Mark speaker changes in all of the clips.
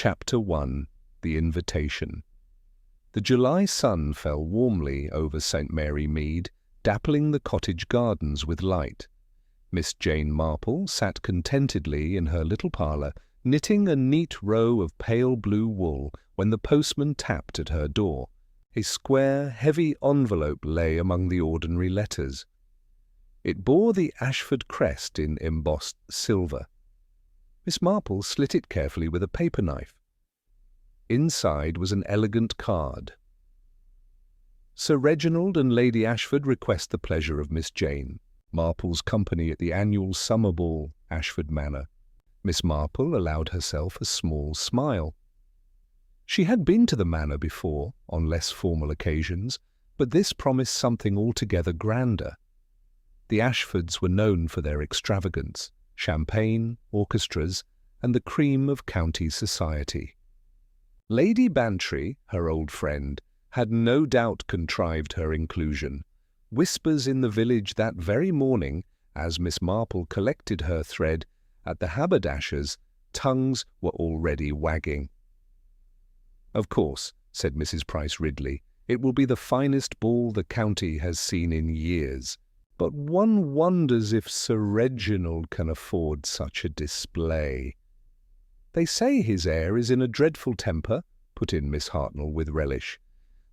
Speaker 1: Chapter 1. The Invitation. The July sun fell warmly over St. Mary Mead, dappling the cottage gardens with light. Miss Jane Marple sat contentedly in her little parlour, knitting a neat row of pale blue wool when the postman tapped at her door. A square, heavy envelope lay among the ordinary letters. It bore the Ashford crest in embossed silver. Miss Marple slit it carefully with a paper knife. Inside was an elegant card. Sir Reginald and Lady Ashford request the pleasure of Miss Jane Marple's company at the annual summer ball, Ashford Manor. Miss Marple allowed herself a small smile. She had been to the manor before, on less formal occasions, but this promised something altogether grander. The Ashfords were known for their extravagance, champagne, orchestras, and the cream of county society. Lady Bantry, her old friend, had no doubt contrived her inclusion. Whispers in the village that very morning, as Miss Marple collected her thread at the haberdasher's, tongues were already wagging. "Of course," said Mrs. Price Ridley, "it will be the finest ball the county has seen in years. But one wonders if Sir Reginald can afford such a display." "They say his heir is in a dreadful temper," put in Miss Hartnell with relish.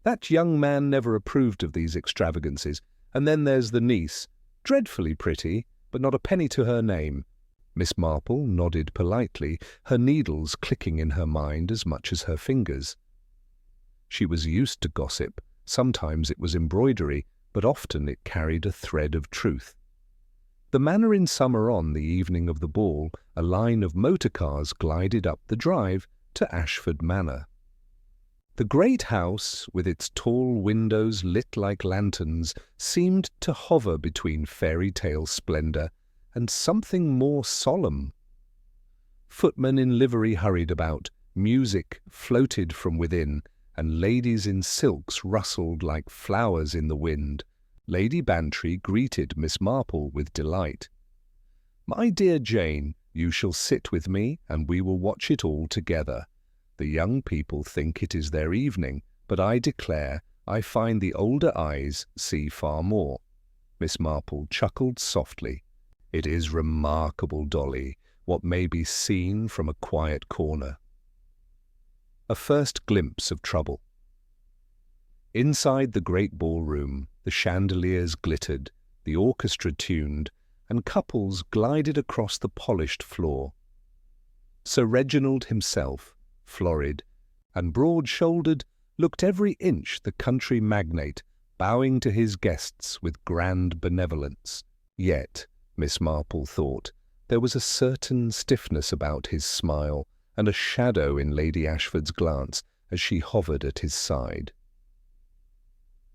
Speaker 1: "That young man never approved of these extravagances. And then there's the niece, dreadfully pretty, but not a penny to her name." Miss Marple nodded politely, her needles clicking in her mind as much as her fingers. She was used to gossip. Sometimes it was embroidery, but often it carried a thread of truth. The manor in summer on the evening of the ball, a line of motor cars glided up the drive to Ashford Manor. The great house, with its tall windows lit like lanterns, seemed to hover between fairy-tale splendour and something more solemn. Footmen in livery hurried about, music floated from within, and ladies in silks rustled like flowers in the wind. Lady Bantry greeted Miss Marple with delight. "My dear Jane, you shall sit with me, and we will watch it all together. The young people think it is their evening, but I declare I find the older eyes see far more." Miss Marple chuckled softly. "It is remarkable, Dolly, what may be seen from a quiet corner." A first glimpse of trouble. Inside the great ballroom, the chandeliers glittered, the orchestra tuned, and couples glided across the polished floor. Sir Reginald himself, florid and broad-shouldered, looked every inch the country magnate, bowing to his guests with grand benevolence. Yet, Miss Marple thought, there was a certain stiffness about his smile, and a shadow in Lady Ashford's glance as she hovered at his side.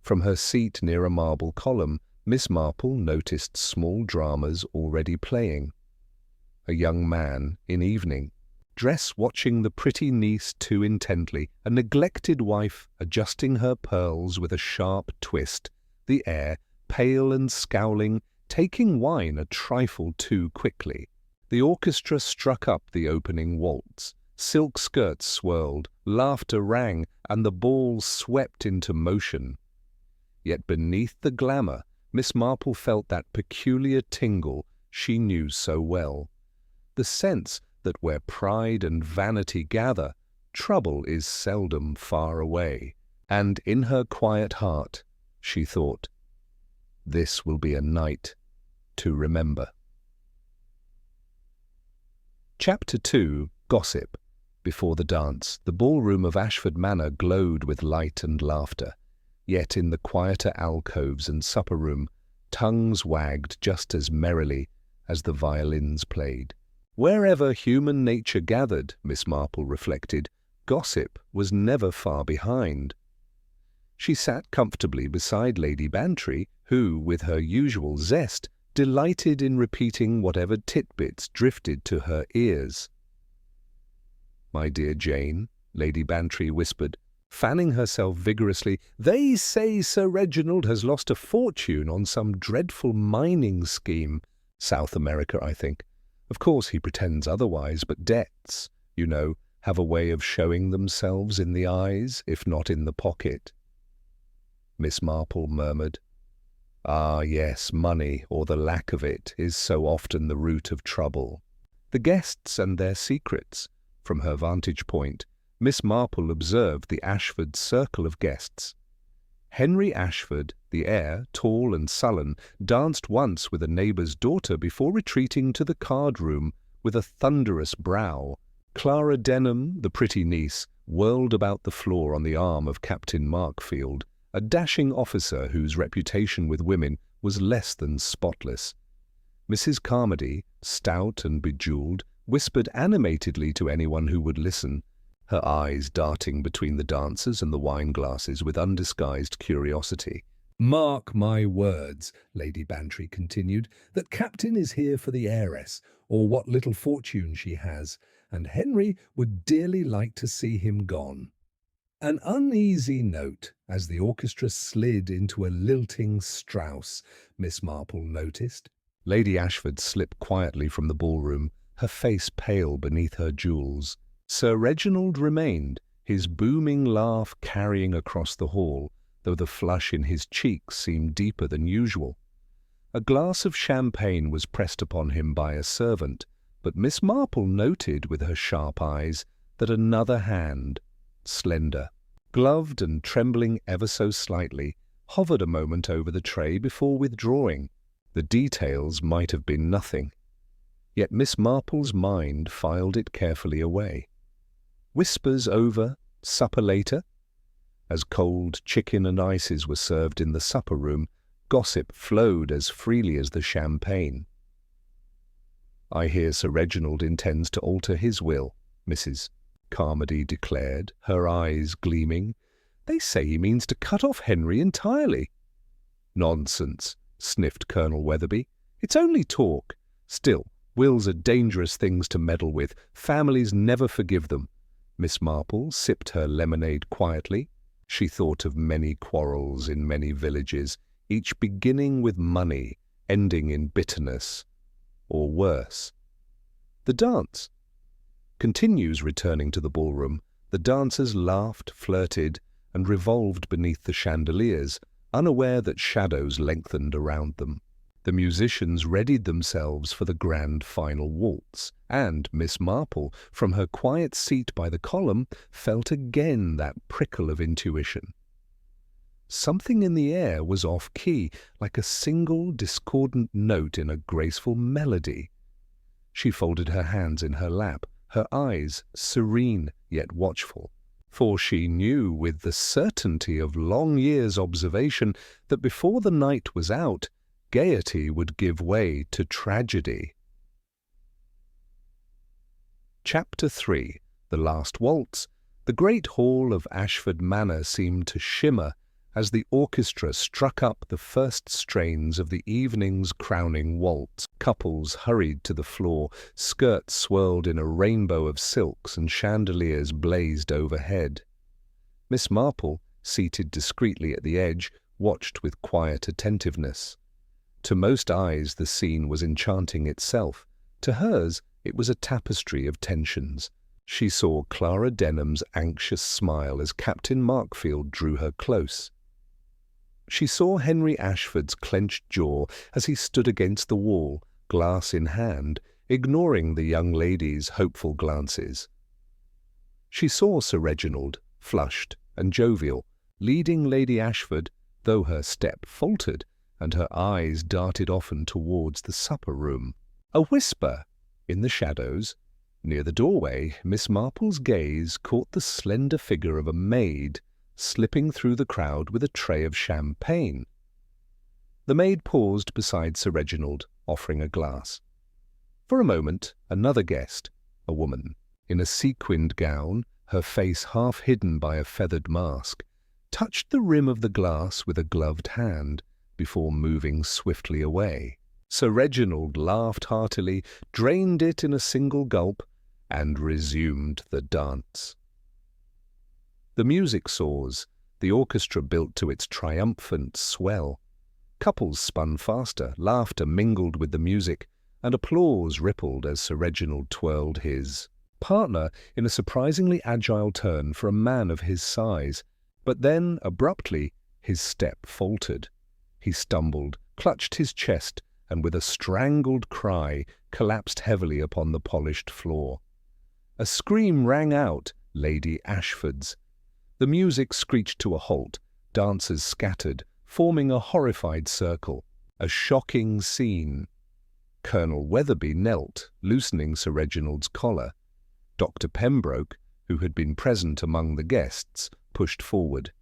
Speaker 1: From her seat near a marble column, Miss Marple noticed small dramas already playing. A young man, in evening dress, watching the pretty niece too intently, a neglected wife adjusting her pearls with a sharp twist, the heir, pale and scowling, taking wine a trifle too quickly. The orchestra struck up the opening waltz. Silk skirts swirled, laughter rang, and the ball swept into motion. Yet beneath the glamour, Miss Marple felt that peculiar tingle she knew so well. The sense that where pride and vanity gather, trouble is seldom far away. And in her quiet heart, she thought, "This will be a night to remember." Chapter 2. Gossip. Before the dance, the ballroom of Ashford Manor glowed with light and laughter. Yet in the quieter alcoves and supper-room, tongues wagged just as merrily as the violins played. Wherever human nature gathered, Miss Marple reflected, gossip was never far behind. She sat comfortably beside Lady Bantry, who, with her usual zest, delighted in repeating whatever titbits drifted to her ears. "My dear Jane," Lady Bantry whispered, fanning herself vigorously, "they say Sir Reginald has lost a fortune on some dreadful mining scheme. South America, I think. Of course he pretends otherwise, but debts, you know, have a way of showing themselves in the eyes, if not in the pocket. Miss Marple murmured, "Ah, yes, money, or the lack of it, is so often the root of trouble. The guests and their secrets." From her vantage point, Miss Marple observed the Ashford circle of guests. Henry Ashford, the heir, tall and sullen, danced once with a neighbour's daughter before retreating to the card-room with a thunderous brow. Clara Denham, the pretty niece, whirled about the floor on the arm of Captain Markfield, a dashing officer whose reputation with women was less than spotless. Mrs. Carmody, stout and bejewelled, whispered animatedly to anyone who would listen, her eyes darting between the dancers and the wine-glasses with undisguised curiosity.
Speaker 2: "Mark my words," Lady Bantry continued, "that Captain is here for the heiress, or what little fortune she has, and Henry would dearly like to see him gone." An uneasy note, as the orchestra slid into a lilting Strauss, Miss Marple noticed.
Speaker 1: Lady Ashford slipped quietly from the ballroom, her face pale beneath her jewels. Sir Reginald remained, his booming laugh carrying across the hall, though the flush in his cheeks seemed deeper than usual. A glass of champagne was pressed upon him by a servant, but Miss Marple noted with her sharp eyes that another hand, slender, gloved and trembling ever so slightly, hovered a moment over the tray before withdrawing. The details might have been nothing, yet Miss Marple's mind filed it carefully away. Whispers over, supper later. As cold chicken and ices were served in the supper-room, gossip flowed as freely as the champagne. "I hear Sir Reginald intends to alter his will," Mrs. Carmody declared, her eyes gleaming. "They say he means to cut off Henry entirely." "Nonsense," sniffed Colonel Weatherby. "It's only talk. Still, wills are dangerous things to meddle with. Families never forgive them." Miss Marple sipped her lemonade quietly. She thought of many quarrels in many villages, each beginning with money, ending in bitterness, or worse. The dance continues. Returning to the ballroom, the dancers laughed, flirted, and revolved beneath the chandeliers, unaware that shadows lengthened around them. The musicians readied themselves for the grand final waltz, and Miss Marple, from her quiet seat by the column, felt again that prickle of intuition. Something in the air was off-key, like a single discordant note in a graceful melody. She folded her hands in her lap, her eyes serene yet watchful, for she knew with the certainty of long years' observation that before the night was out, gaiety would give way to tragedy. Chapter 3. The Last Waltz. The great hall of Ashford Manor seemed to shimmer as the orchestra struck up the first strains of the evening's crowning waltz. Couples hurried to the floor, skirts swirled in a rainbow of silks, and chandeliers blazed overhead. Miss Marple, seated discreetly at the edge, watched with quiet attentiveness. To most eyes the scene was enchanting itself. To hers it was a tapestry of tensions. She saw Clara Denham's anxious smile as Captain Markfield drew her close. She saw Henry Ashford's clenched jaw as he stood against the wall, glass in hand, ignoring the young lady's hopeful glances. She saw Sir Reginald, flushed and jovial, leading Lady Ashford, though her step faltered, and her eyes darted often towards the supper-room. A whisper in the shadows. Near the doorway, Miss Marple's gaze caught the slender figure of a maid slipping through the crowd with a tray of champagne. The maid paused beside Sir Reginald, offering a glass. For a moment, another guest, a woman, in a sequined gown, her face half hidden by a feathered mask, touched the rim of the glass with a gloved hand before moving swiftly away. Sir Reginald laughed heartily, drained it in a single gulp, and resumed the dance. The music soars, the orchestra built to its triumphant swell. Couples spun faster, laughter mingled with the music, and applause rippled as Sir Reginald twirled his partner in a surprisingly agile turn for a man of his size. But then, abruptly, his step faltered. He stumbled, clutched his chest, and with a strangled cry, collapsed heavily upon the polished floor. A scream rang out, Lady Ashford's. The music screeched to a halt, dancers scattered, forming a horrified circle. A shocking scene. Colonel Weatherby knelt, loosening Sir Reginald's collar. Dr. Pembroke, who had been present among the guests, pushed forward.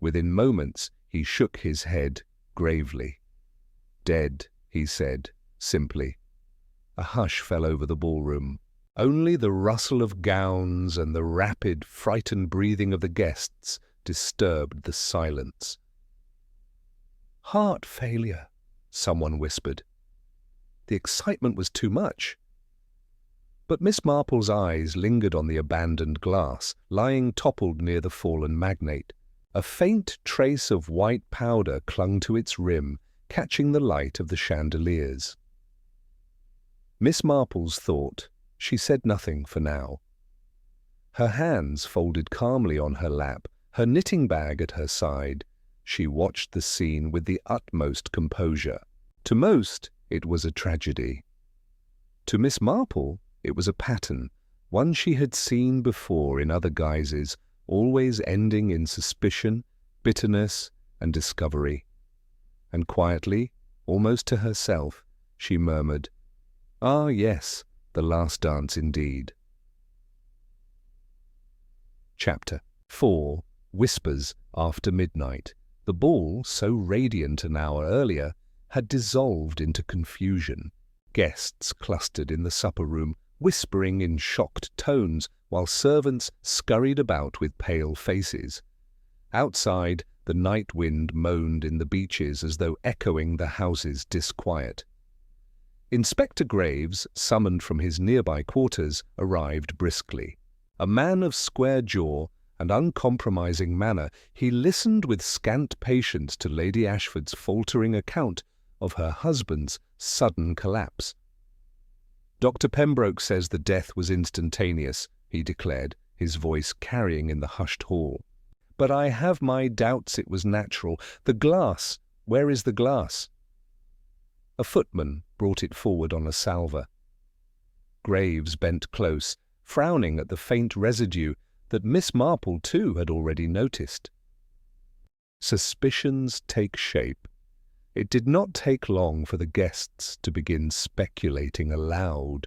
Speaker 1: Within moments, he shook his head gravely. "Dead," he said, simply. A hush fell over the ballroom. Only the rustle of gowns and the rapid, frightened breathing of the guests disturbed the silence. "Heart failure," someone whispered. The excitement was too much. But Miss Marple's eyes lingered on the abandoned glass, lying toppled near the fallen magnate. A faint trace of white powder clung to its rim, catching the light of the chandeliers. Miss Marple's thought. She said nothing for now. Her hands folded calmly on her lap, her knitting bag at her side. She watched the scene with the utmost composure. To most, it was a tragedy. To Miss Marple, it was a pattern, one she had seen before in other guises, always ending in suspicion, bitterness, and discovery. And quietly, almost to herself, she murmured, "Ah, yes, the last dance indeed." Chapter 4. Whispers after midnight. The ball, so radiant an hour earlier, had dissolved into confusion. Guests clustered in the supper-room, whispering in shocked tones, while servants scurried about with pale faces. Outside, the night wind moaned in the beeches as though echoing the house's disquiet. Inspector Graves, summoned from his nearby quarters, arrived briskly. A man of square jaw and uncompromising manner, he listened with scant patience to Lady Ashford's faltering account of her husband's sudden collapse. "Dr. Pembroke says the death was instantaneous," he declared, his voice carrying in the hushed hall. "But I have my doubts it was natural. The glass, where is the glass?" A footman brought it forward on a salver. Graves bent close, frowning at the faint residue that Miss Marple too had already noticed. Suspicions take shape. It did not take long for the guests to begin speculating aloud.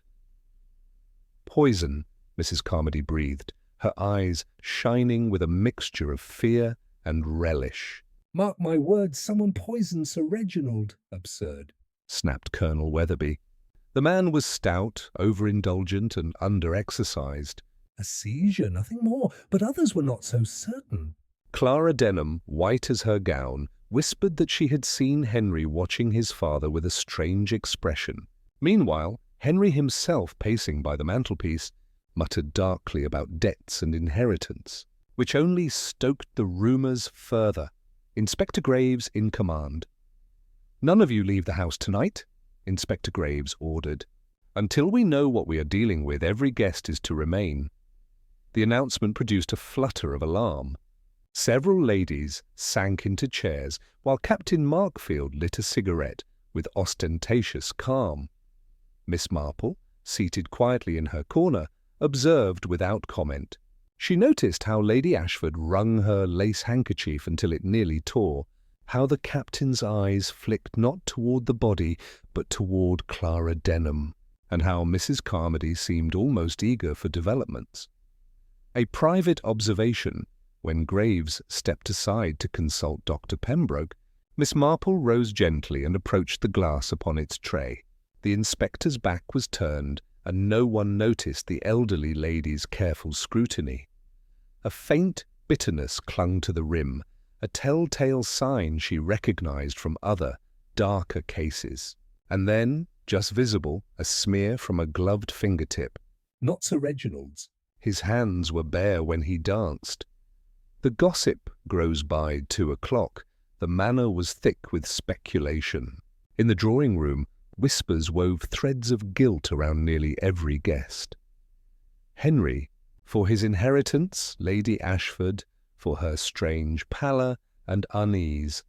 Speaker 1: "Poison," Mrs. Carmody breathed, her eyes shining with a mixture of fear and relish.
Speaker 2: "Mark my words, someone poisoned Sir Reginald." "Absurd,"
Speaker 1: snapped Colonel Weatherby. The man was stout, overindulgent, and under-exercised.
Speaker 2: "A seizure, nothing more, but others were not so certain."
Speaker 1: Clara Denham, white as her gown, whispered that she had seen Henry watching his father with a strange expression. Meanwhile, Henry himself, pacing by the mantelpiece, muttered darkly about debts and inheritance, which only stoked the rumours further. Inspector Graves in command. "None of you leave the house tonight," Inspector Graves ordered. "Until we know what we are dealing with, every guest is to remain." The announcement produced a flutter of alarm. Several ladies sank into chairs, while Captain Markfield lit a cigarette with ostentatious calm. Miss Marple, seated quietly in her corner, observed without comment. She noticed how Lady Ashford wrung her lace handkerchief until it nearly tore, how the captain's eyes flicked not toward the body, but toward Clara Denham, and how Mrs. Carmody seemed almost eager for developments. A private observation. When Graves stepped aside to consult Dr. Pembroke, Miss Marple rose gently and approached the glass upon its tray. The inspector's back was turned, and no one noticed the elderly lady's careful scrutiny. A faint bitterness clung to the rim, a telltale sign she recognized from other, darker cases. And then, just visible, a smear from a gloved fingertip.
Speaker 2: "Not Sir Reginald's."
Speaker 1: His hands were bare when he danced. The gossip grows by 2 o'clock. The manor was thick with speculation. In the drawing-room, whispers wove threads of guilt around nearly every guest. Henry, for his inheritance, Lady Ashford, for her strange pallor and unease.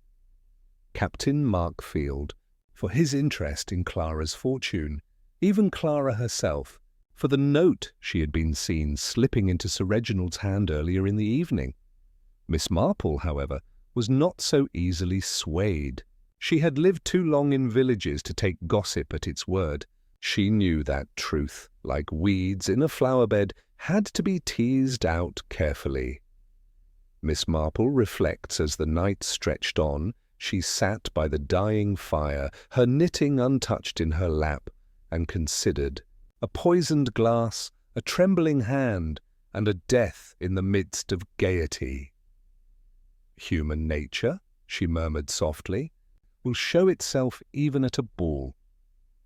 Speaker 1: Captain Markfield, for his interest in Clara's fortune, even Clara herself, for the note she had been seen slipping into Sir Reginald's hand earlier in the evening. Miss Marple, however, was not so easily swayed. She had lived too long in villages to take gossip at its word. She knew that truth, like weeds in a flower-bed, had to be teased out carefully. Miss Marple reflects as the night stretched on. She sat by the dying fire, her knitting untouched in her lap, and considered. A poisoned glass, a trembling hand, and a death in the midst of gaiety. Human nature, she murmured softly, will show itself even at a ball.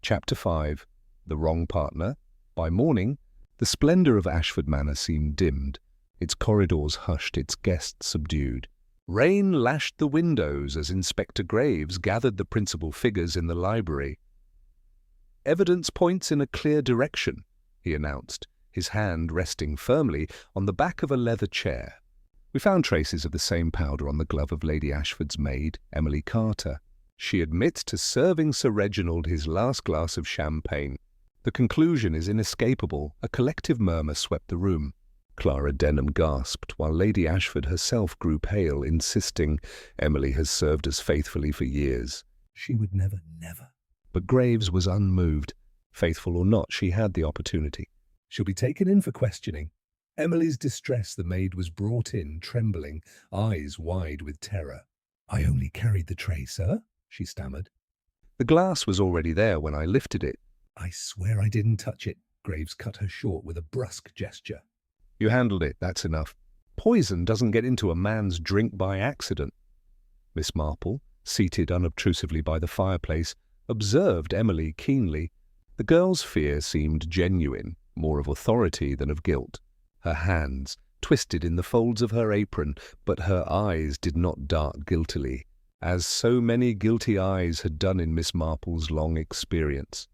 Speaker 1: Chapter 5. The Wrong Partner. By morning, the splendour of Ashford Manor seemed dimmed, its corridors hushed, its guests subdued. Rain lashed the windows as Inspector Graves gathered the principal figures in the library. "Evidence points in a clear direction," he announced, his hand resting firmly on the back of a leather chair. "We found traces of the same powder on the glove of Lady Ashford's maid, Emily Carter. She admits to serving Sir Reginald his last glass of champagne. The conclusion is inescapable." A collective murmur swept the room. Clara Denham gasped, while Lady Ashford herself grew pale, insisting, "Emily has served us faithfully for years.
Speaker 2: She would never.
Speaker 1: But Graves was unmoved. Faithful or not, she had the opportunity.
Speaker 2: She'll be taken in for questioning. Emily's distress, the maid was brought in, trembling, eyes wide with terror. "I only carried the tray, sir," she stammered.
Speaker 1: "The glass was already there when I lifted it."
Speaker 2: "I swear I didn't touch it." Graves cut her short with a brusque gesture.
Speaker 1: "You handled it, that's enough. Poison doesn't get into a man's drink by accident." Miss Marple, seated unobtrusively by the fireplace, observed Emily keenly. The girl's fear seemed genuine, more of authority than of guilt. Her hands twisted in the folds of her apron, but her eyes did not dart guiltily, as so many guilty eyes had done in Miss Marple's long experience.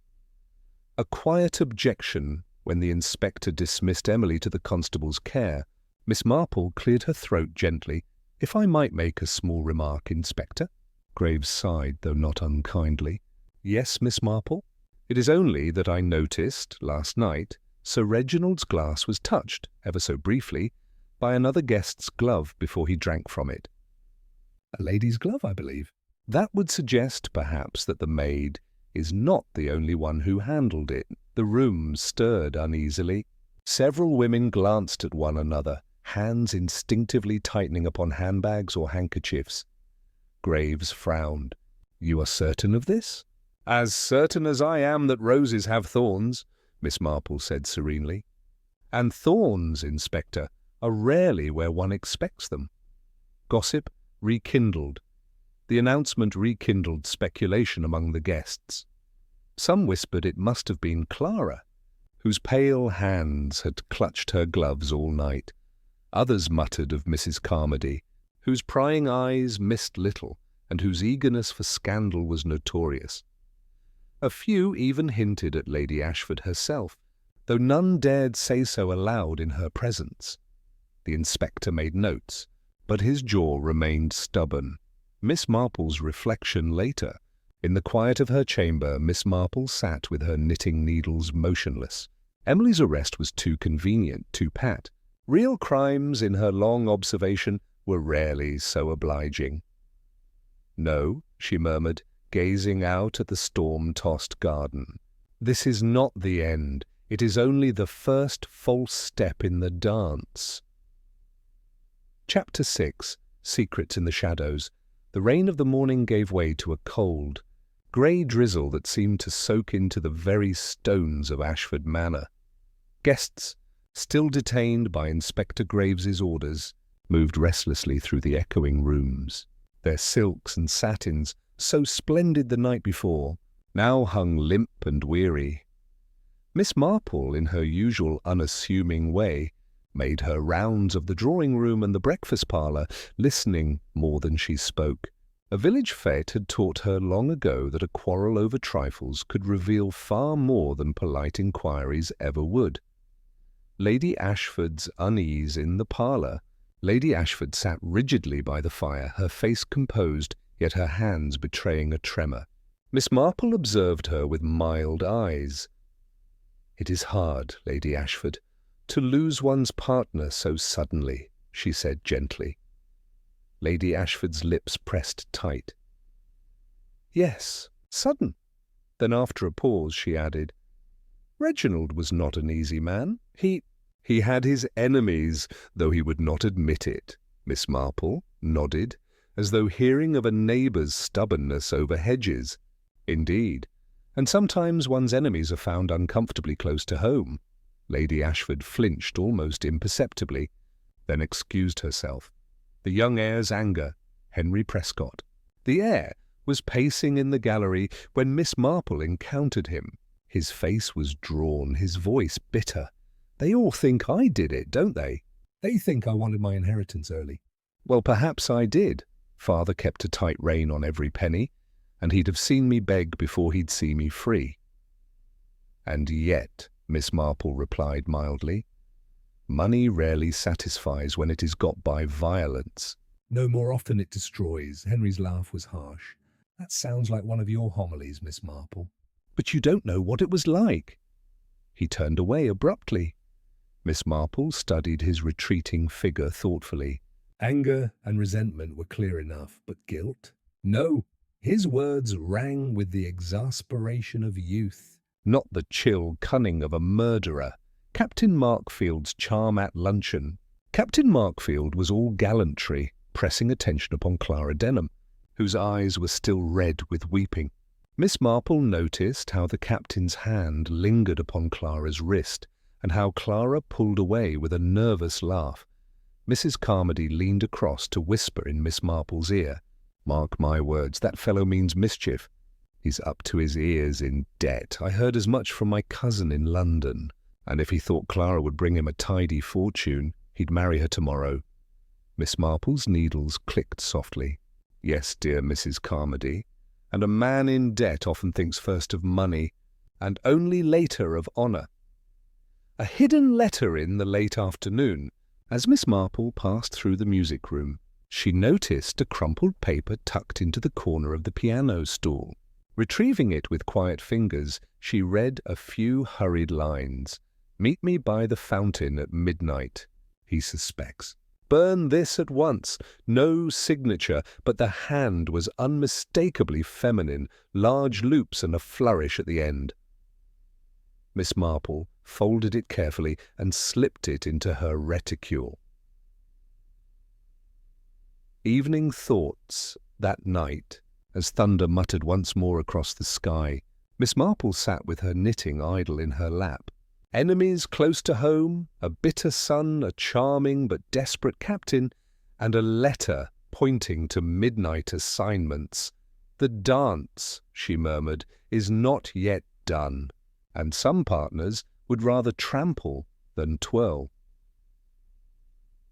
Speaker 1: A quiet objection when the inspector dismissed Emily to the constable's care. Miss Marple cleared her throat gently. "If I might make a small remark, Inspector?" Graves sighed, though not unkindly. "Yes, Miss Marple? It is only that I noticed, last night, Sir Reginald's glass was touched, ever so briefly, by another guest's glove before he drank from it."
Speaker 2: "A lady's glove, I believe."
Speaker 1: "That would suggest, perhaps, that the maid is not the only one who handled it." The room stirred uneasily. Several women glanced at one another, hands instinctively tightening upon handbags or handkerchiefs. Graves frowned. "You are certain of this?" "As certain as I am that roses have thorns," Miss Marple said serenely. "And thorns, Inspector, are rarely where one expects them." Gossip rekindled. The announcement rekindled speculation among the guests. Some whispered it must have been Clara, whose pale hands had clutched her gloves all night. Others muttered of Mrs. Carmody, whose prying eyes missed little and whose eagerness for scandal was notorious. A few even hinted at Lady Ashford herself, though none dared say so aloud in her presence. The inspector made notes, but his jaw remained stubborn. Miss Marple's reflection later. In the quiet of her chamber, Miss Marple sat with her knitting needles motionless. Emily's arrest was too convenient, too pat. Real crimes, in her long observation, were rarely so obliging. "No," she murmured, gazing out at the storm-tossed garden. "This is not the end. It is only the first false step in the dance." Chapter 6. Secrets in the Shadows. The rain of the morning gave way to a cold, grey drizzle that seemed to soak into the very stones of Ashford Manor. Guests, still detained by Inspector Graves's orders, moved restlessly through the echoing rooms. Their silks and satins, so splendid the night before, now hung limp and weary. Miss Marple, in her usual unassuming way, made her rounds of the drawing-room and the breakfast parlour, listening more than she spoke. A village fete had taught her long ago that a quarrel over trifles could reveal far more than polite inquiries ever would. Lady Ashford's unease in the parlour. Lady Ashford sat rigidly by the fire, her face composed, yet her hands betraying a tremor. Miss Marple observed her with mild eyes. "It is hard, Lady Ashford, to lose one's partner so suddenly," she said gently. Lady Ashford's lips pressed tight. "Yes, sudden." Then after a pause she added, "Reginald was not an easy man. He had his enemies, though he would not admit it." Miss Marple nodded, as though hearing of a neighbour's stubbornness over hedges. "Indeed, and sometimes one's enemies are found uncomfortably close to home." Lady Ashford flinched almost imperceptibly, then excused herself. The young heir's anger, Henry Prescott. The heir was pacing in the gallery when Miss Marple encountered him. His face was drawn, his voice bitter. "They all think I did it, don't they?"
Speaker 2: They think I wanted my inheritance early.
Speaker 1: "Well, perhaps I did. Father kept a tight rein on every penny, and he'd have seen me beg before he'd see me free." "And yet," Miss Marple replied mildly, "money rarely satisfies when it is got by violence."
Speaker 2: "No, more often it destroys." Henry's laugh was harsh. "That sounds like one of your homilies, Miss Marple."
Speaker 1: "But you don't know what it was like." He turned away abruptly. Miss Marple studied his retreating figure thoughtfully.
Speaker 2: Anger and resentment were clear enough, but guilt? No. His words rang with the exasperation of youth.
Speaker 1: Not the chill cunning of a murderer. Captain Markfield's charm at luncheon. Captain Markfield was all gallantry, pressing attention upon Clara Denham, whose eyes were still red with weeping. Miss Marple noticed how the captain's hand lingered upon Clara's wrist, and how Clara pulled away with a nervous laugh. Mrs. Carmody leaned across to whisper in Miss Marple's ear, "Mark my words, that fellow means mischief. He's up to his ears in debt. I heard as much from my cousin in London. And if he thought Clara would bring him a tidy fortune, he'd marry her tomorrow." Miss Marple's needles clicked softly. "Yes, dear Mrs. Carmody, and a man in debt often thinks first of money, and only later of honour." A hidden letter in the late afternoon. As Miss Marple passed through the music room, she noticed a crumpled paper tucked into the corner of the piano stool. Retrieving it with quiet fingers, she read a few hurried lines. "Meet me by the fountain at midnight," he suspects. "Burn this at once." No signature, but the hand was unmistakably feminine, large loops and a flourish at the end. Miss Marple folded it carefully and slipped it into her reticule. Evening thoughts. That night, as thunder muttered once more across the sky, Miss Marple sat with her knitting idle in her lap. Enemies close to home, a bitter son, a charming but desperate captain, and a letter pointing to midnight assignments. "The dance," she murmured, "is not yet done, and some partners would rather trample than twirl."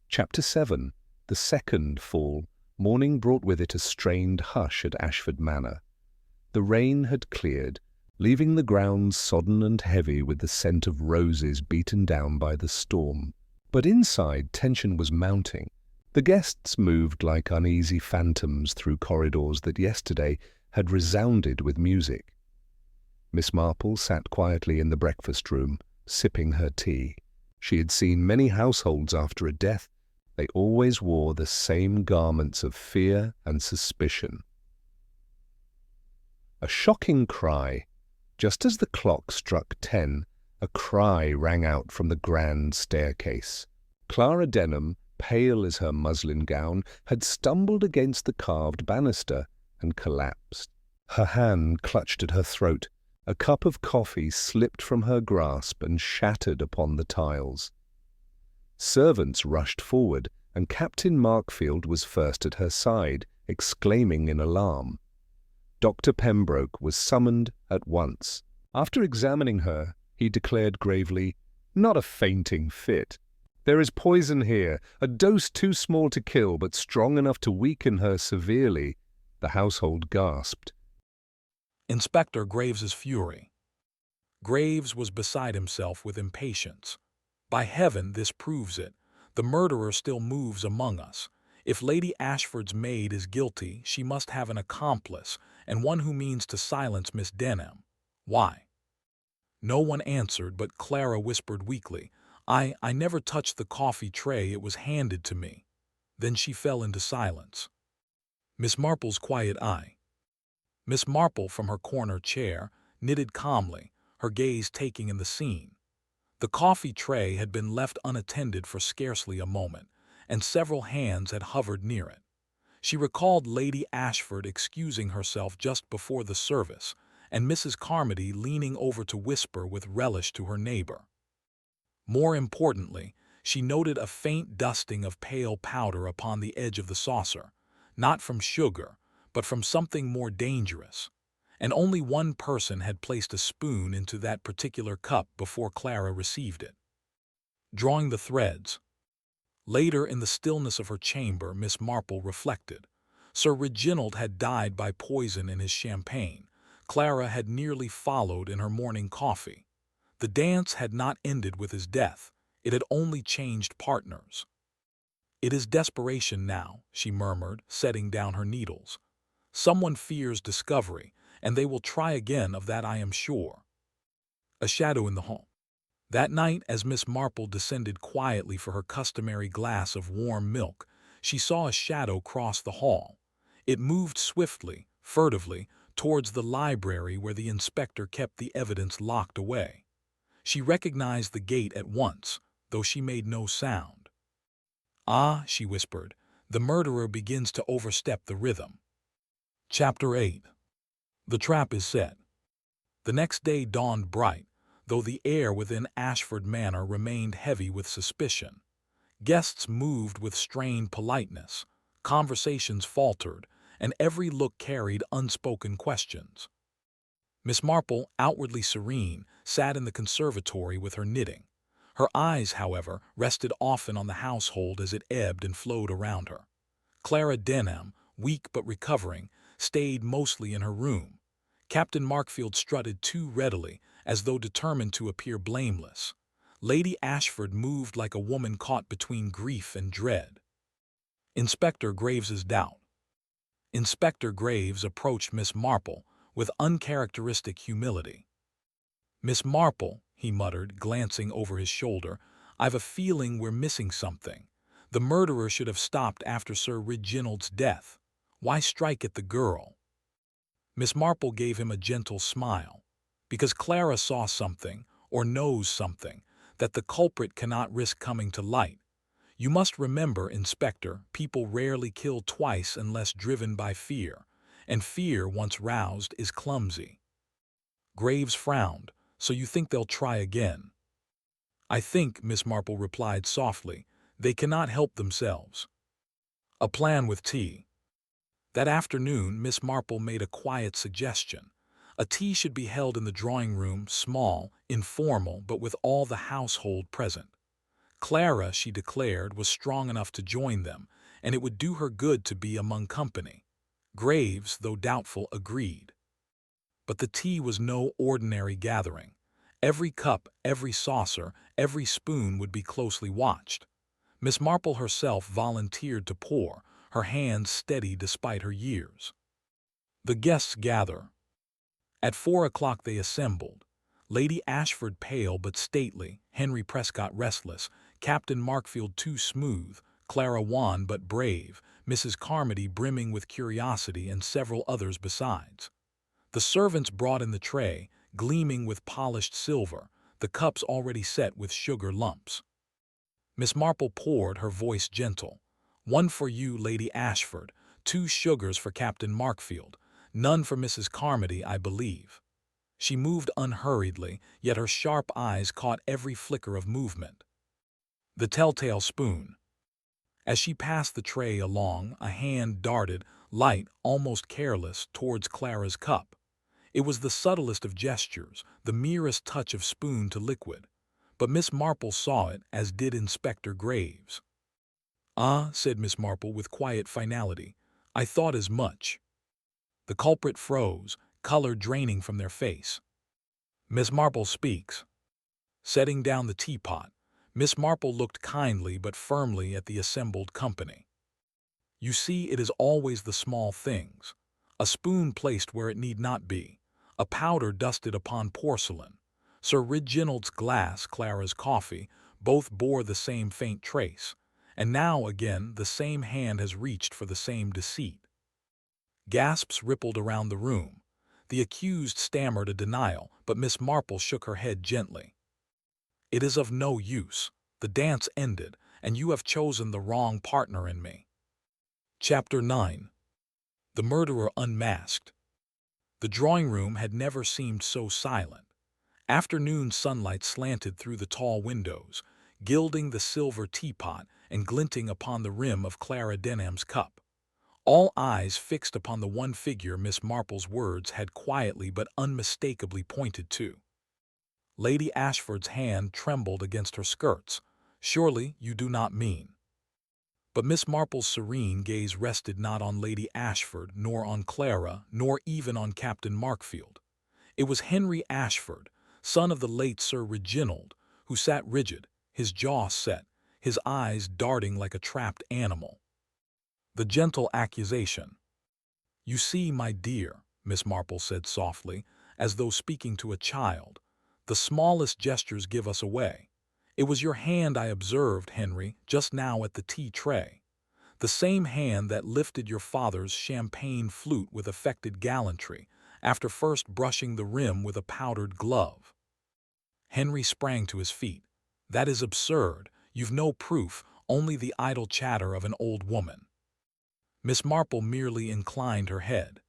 Speaker 1: Chapter 7. The second fall. Morning brought with it a strained hush at Ashford Manor. The rain had cleared, leaving the ground sodden and heavy with the scent of roses beaten down by the storm. But inside tension was mounting. The guests moved like uneasy phantoms through corridors that yesterday had resounded with music. Miss Marple sat quietly in the breakfast room, sipping her tea. She had seen many households after a death. They always wore the same garments of fear and suspicion. A shocking cry. Just as the clock struck 10, a cry rang out from the grand staircase. Clara Denham, pale as her muslin gown, had stumbled against the carved banister and collapsed. Her hand clutched at her throat. A cup of coffee slipped from her grasp and shattered upon the tiles. Servants rushed forward, and Captain Markfield was first at her side, exclaiming in alarm. Dr. Pembroke was summoned at once. After examining her, he declared gravely, "Not a fainting fit. There is poison here, a dose too small to kill, but strong enough to weaken her severely." The household gasped.
Speaker 3: Inspector Graves's fury. Graves was beside himself with impatience. By heaven, this proves it. The murderer still moves among us. If Lady Ashford's maid is guilty, she must have an accomplice, and one who means to silence Miss Denham. Why? No one answered, but Clara whispered weakly, I never touched the coffee tray, it was handed to me. Then she fell into silence. Miss Marple's quiet eye. Miss Marple, from her corner chair, knitted calmly, her gaze taking in the scene. The coffee tray had been left unattended for scarcely a moment, and several hands had hovered near it. She recalled Lady Ashford excusing herself just before the service, and Mrs. Carmody leaning over to whisper with relish to her neighbor. More importantly, she noted a faint dusting of pale powder upon the edge of the saucer, not from sugar, but from something more dangerous. And only one person had placed a spoon into that particular cup before Clara received it. Drawing the threads. Later, in the stillness of her chamber, Miss Marple reflected. Sir Reginald had died by poison in his champagne. Clara had nearly followed in her morning coffee. The dance had not ended with his death. It had only changed partners. It is desperation now, she murmured, setting down her needles. Someone fears discovery, and they will try again, of that I am sure. A shadow in the hall. That night, as Miss Marple descended quietly for her customary glass of warm milk, she saw a shadow cross the hall. It moved swiftly, furtively, towards the library where the inspector kept the evidence locked away. She recognized the gate at once, though she made no sound. Ah, she whispered, the murderer begins to overstep the rhythm. Chapter 8. The trap is set. The next day dawned bright, though the air within Ashford Manor remained heavy with suspicion. Guests moved with strained politeness, conversations faltered, and every look carried unspoken questions. Miss Marple, outwardly serene, sat in the conservatory with her knitting. Her eyes, however, rested often on the household as it ebbed and flowed around her. Clara Denham, weak but recovering, stayed mostly in her room. Captain Markfield strutted too readily, as though determined to appear blameless. Lady Ashford moved like a woman caught between grief and dread. Inspector Graves's doubt. Inspector Graves approached Miss Marple with uncharacteristic humility. Miss Marple, he muttered, glancing over his shoulder, I've a feeling we're missing something. The murderer should have stopped after Sir Reginald's death. Why strike at the girl? Miss Marple gave him a gentle smile. Because Clara saw something, or knows something, that the culprit cannot risk coming to light. You must remember, Inspector, people rarely kill twice unless driven by fear, and fear, once roused, is clumsy. Graves frowned. So you think they'll try again? I think, Miss Marple replied softly, they cannot help themselves. A plan with tea. That afternoon, Miss Marple made a quiet suggestion. A tea should be held in the drawing room, small, informal, but with all the household present. Clara, she declared, was strong enough to join them, and it would do her good to be among company. Graves, though doubtful, agreed. But the tea was no ordinary gathering. Every cup, every saucer, every spoon would be closely watched. Miss Marple herself volunteered to pour, her hands steady despite her years. The guests gather. At 4 o'clock they assembled. Lady Ashford pale but stately, Henry Prescott restless, Captain Markfield too smooth, Clara wan but brave, Mrs. Carmody brimming with curiosity, and several others besides. The servants brought in the tray, gleaming with polished silver, the cups already set with sugar lumps. Miss Marple poured, her voice gentle. 1 for you, Lady Ashford, 2 sugars for Captain Markfield, none for Mrs. Carmody, I believe. She moved unhurriedly, yet her sharp eyes caught every flicker of movement. The telltale spoon. As she passed the tray along, a hand darted, light, almost careless, towards Clara's cup. It was the subtlest of gestures, the merest touch of spoon to liquid. But Miss Marple saw it, as did Inspector Graves. Ah, said Miss Marple with quiet finality, I thought as much. The culprit froze, color draining from their face. Miss Marple speaks. Setting down the teapot, Miss Marple looked kindly but firmly at the assembled company. You see, it is always the small things. A spoon placed where it need not be. A powder dusted upon porcelain. Sir Reginald's glass, Clara's coffee, both bore the same faint trace. And now again the same hand has reached for the same deceit. Gasps rippled around the room. The accused stammered a denial, but Miss Marple shook her head gently. It is of no use. The dance ended, and you have chosen the wrong partner in me. Chapter 9. The Murderer Unmasked. The drawing-room had never seemed so silent. Afternoon sunlight slanted through the tall windows, gilding the silver teapot and glinting upon the rim of Clara Denham's cup. All eyes fixed upon the one figure Miss Marple's words had quietly but unmistakably pointed to. Lady Ashford's hand trembled against her skirts. "Surely you do not mean—" But Miss Marple's serene gaze rested not on Lady Ashford, nor on Clara, nor even on Captain Markfield. It was Henry Ashford, son of the late Sir Reginald, who sat rigid, his jaw set, his eyes darting like a trapped animal. The gentle accusation. "You see, my dear," Miss Marple said softly, as though speaking to a child, "the smallest gestures give us away. It was your hand I observed, Henry, just now at the tea-tray. The same hand that lifted your father's champagne flute with affected gallantry, after first brushing the rim with a powdered glove." Henry sprang to his feet. "That is absurd. You've no proof, only the idle chatter of an old woman." Miss Marple merely inclined her head.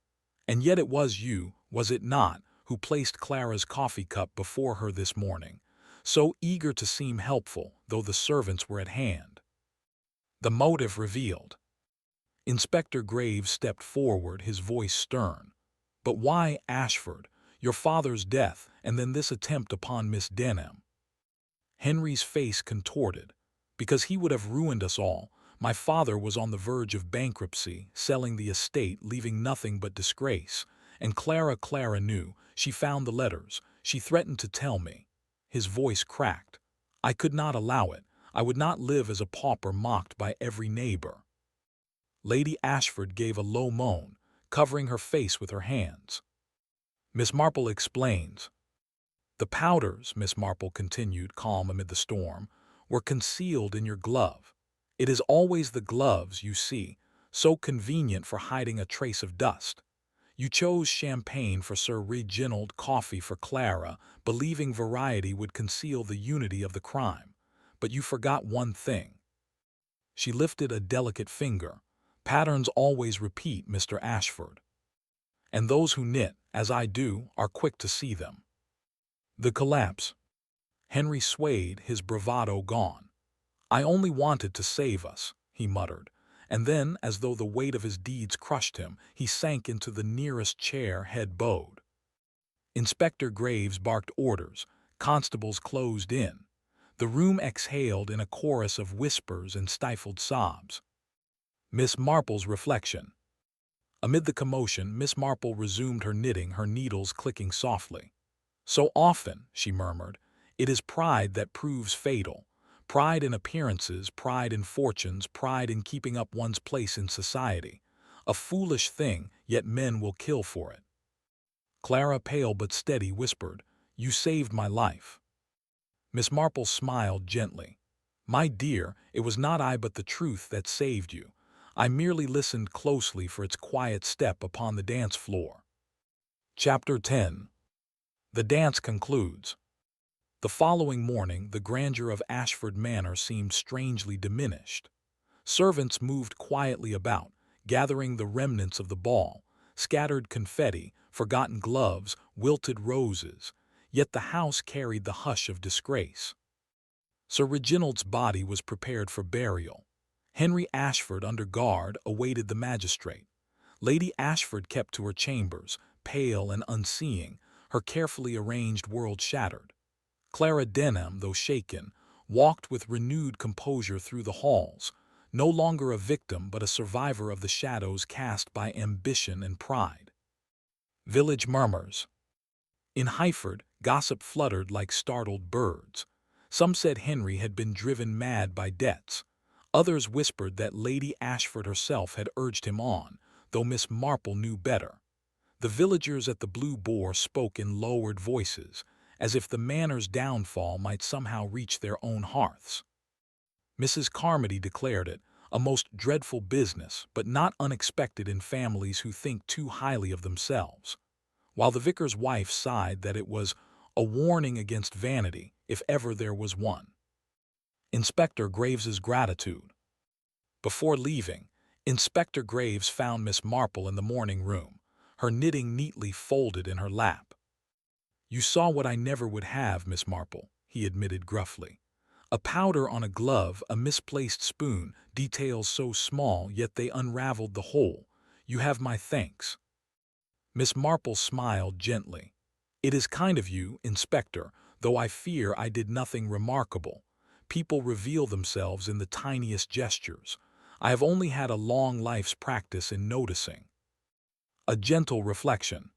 Speaker 3: "And yet it was you, was it not, who placed Clara's coffee cup before her this morning, so eager to seem helpful, though the servants were at hand?" The motive revealed. Inspector Graves stepped forward, his voice stern. "But why, Ashford? Your father's death, and then this attempt upon Miss Denham." Henry's face contorted. "Because he would have ruined us all. My father was on the verge of bankruptcy, selling the estate, leaving nothing but disgrace. And Clara knew. She found the letters. She threatened to tell me." His voice cracked. "I could not allow it. I would not live as a pauper mocked by every neighbor." Lady Ashford gave a low moan, covering her face with her hands. Miss Marple explains. "The powders," Miss Marple continued, calm amid the storm, "were concealed in your glove. It is always the gloves, you see, so convenient for hiding a trace of dust. You chose champagne for Sir Reginald, coffee for Clara, believing variety would conceal the unity of the crime. But you forgot one thing." She lifted a delicate finger. "Patterns always repeat, Mr. Ashford. And those who knit, as I do, are quick to see them." The collapse. Henry swayed, his bravado gone. "I only wanted to save us," he muttered, and then, as though the weight of his deeds crushed him, he sank into the nearest chair, head bowed. Inspector Graves barked orders. Constables closed in. The room exhaled in a chorus of whispers and stifled sobs. Miss Marple's reflection. Amid the commotion, Miss Marple resumed her knitting, her needles clicking softly. "So often," she murmured, "it is pride that proves fatal. Pride in appearances, pride in fortunes, pride in keeping up one's place in society. A foolish thing, yet men will kill for it." Clara, pale but steady, whispered, "You saved my life." Miss Marple smiled gently. "My dear, it was not I but the truth that saved you. I merely listened closely for its quiet step upon the dance floor." Chapter 10. The dance concludes. The following morning, the grandeur of Ashford Manor seemed strangely diminished. Servants moved quietly about, gathering the remnants of the ball, scattered confetti, forgotten gloves, wilted roses, yet the house carried the hush of disgrace. Sir Reginald's body was prepared for burial. Henry Ashford, under guard, awaited the magistrate. Lady Ashford kept to her chambers, pale and unseeing, her carefully arranged world shattered. Clara Denham, though shaken, walked with renewed composure through the halls, no longer a victim but a survivor of the shadows cast by ambition and pride. Village murmurs. In Highford, gossip fluttered like startled birds. Some said Henry had been driven mad by debts. Others whispered that Lady Ashford herself had urged him on, though Miss Marple knew better. The villagers at the Blue Boar spoke in lowered voices, as if the manor's downfall might somehow reach their own hearths. Mrs. Carmody declared it a most dreadful business, but not unexpected in families who think too highly of themselves, while the vicar's wife sighed that it was a warning against vanity, if ever there was one. Inspector Graves's gratitude. Before leaving, Inspector Graves found Miss Marple in the morning room, her knitting neatly folded in her lap. "You saw what I never would have, Miss Marple," he admitted gruffly. "A powder on a glove, a misplaced spoon, details so small, yet they unraveled the whole. You have my thanks." Miss Marple smiled gently. "It is kind of you, Inspector, though I fear I did nothing remarkable. People reveal themselves in the tiniest gestures. I have only had a long life's practice in noticing." A gentle reflection.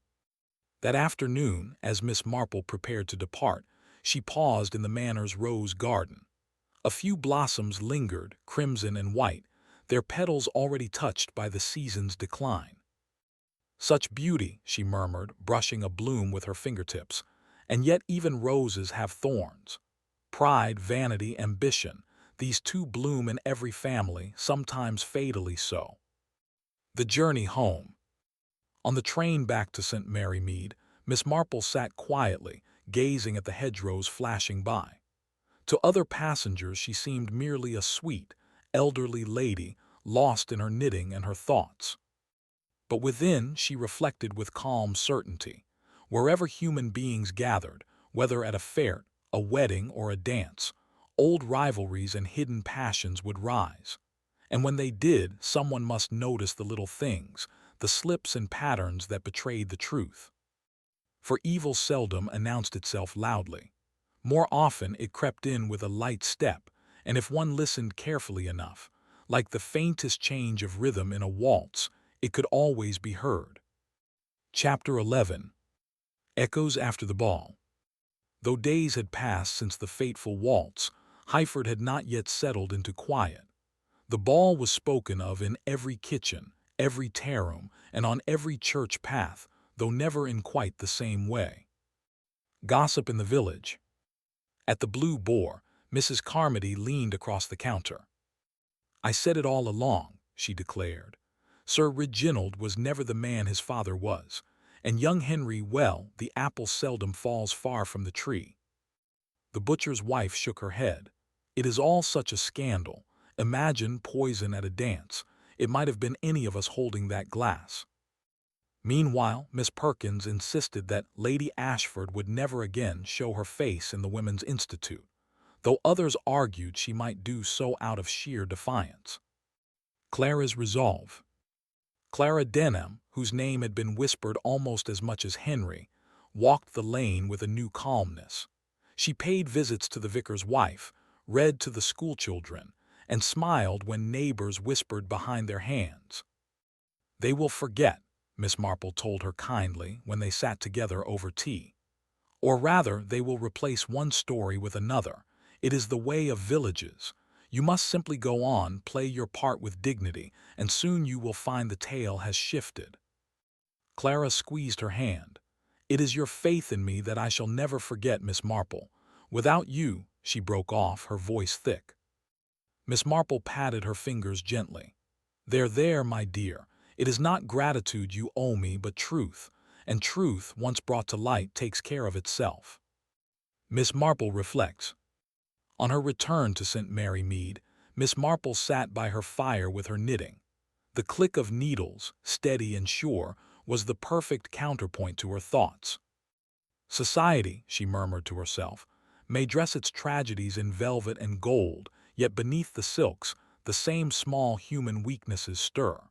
Speaker 3: That afternoon, as Miss Marple prepared to depart, she paused in the manor's rose garden. A few blossoms lingered, crimson and white, their petals already touched by the season's decline. "Such beauty," she murmured, brushing a bloom with her fingertips, "and yet even roses have thorns. Pride, vanity, ambition, these two bloom in every family, sometimes fatally so." The journey home. On the train back to St. Mary Mead, Miss Marple sat quietly, gazing at the hedgerows flashing by. To other passengers she seemed merely a sweet, elderly lady, lost in her knitting and her thoughts. But within she reflected with calm certainty. Wherever human beings gathered, whether at a fete, a wedding, or a dance, old rivalries and hidden passions would rise. And when they did, someone must notice the little things, the slips and patterns that betrayed the truth. For evil seldom announced itself loudly. More often it crept in with a light step, and if one listened carefully enough, like the faintest change of rhythm in a waltz, it could always be heard. Chapter 11. Echoes after the ball. Though days had passed since the fateful waltz, Highford had not yet settled into quiet. The ball was spoken of in every kitchen, every tea-room, and on every church path, though never in quite the same way. Gossip in the village. At the Blue Boar, Mrs. Carmody leaned across the counter. "I said it all along," she declared. "Sir Reginald was never the man his father was, and young Henry, well, the apple seldom falls far from the tree." The butcher's wife shook her head. "It is all such a scandal. Imagine poison at a dance. It might have been any of us holding that glass." Meanwhile, Miss Perkins insisted that Lady Ashford would never again show her face in the Women's Institute, though others argued she might do so out of sheer defiance. Clara's resolve. Clara Denham, whose name had been whispered almost as much as Henry, walked the lane with a new calmness. She paid visits to the vicar's wife, read to the schoolchildren, and smiled when neighbors whispered behind their hands. "They will forget," Miss Marple told her kindly when they sat together over tea. "Or rather, they will replace one story with another. It is the way of villages. You must simply go on, play your part with dignity, and soon you will find the tale has shifted." Clara squeezed her hand. "It is your faith in me that I shall never forget, Miss Marple. Without you—" she broke off, her voice thick. Miss Marple patted her fingers gently. There, my dear. It is not gratitude you owe me, but truth, and truth, once brought to light, takes care of itself." Miss Marple reflects. On her return to St. Mary Mead, Miss Marple sat by her fire with her knitting. The click of needles, steady and sure, was the perfect counterpoint to her thoughts. "Society," she murmured to herself, "may dress its tragedies in velvet and gold, yet beneath the silks, the same small human weaknesses stir.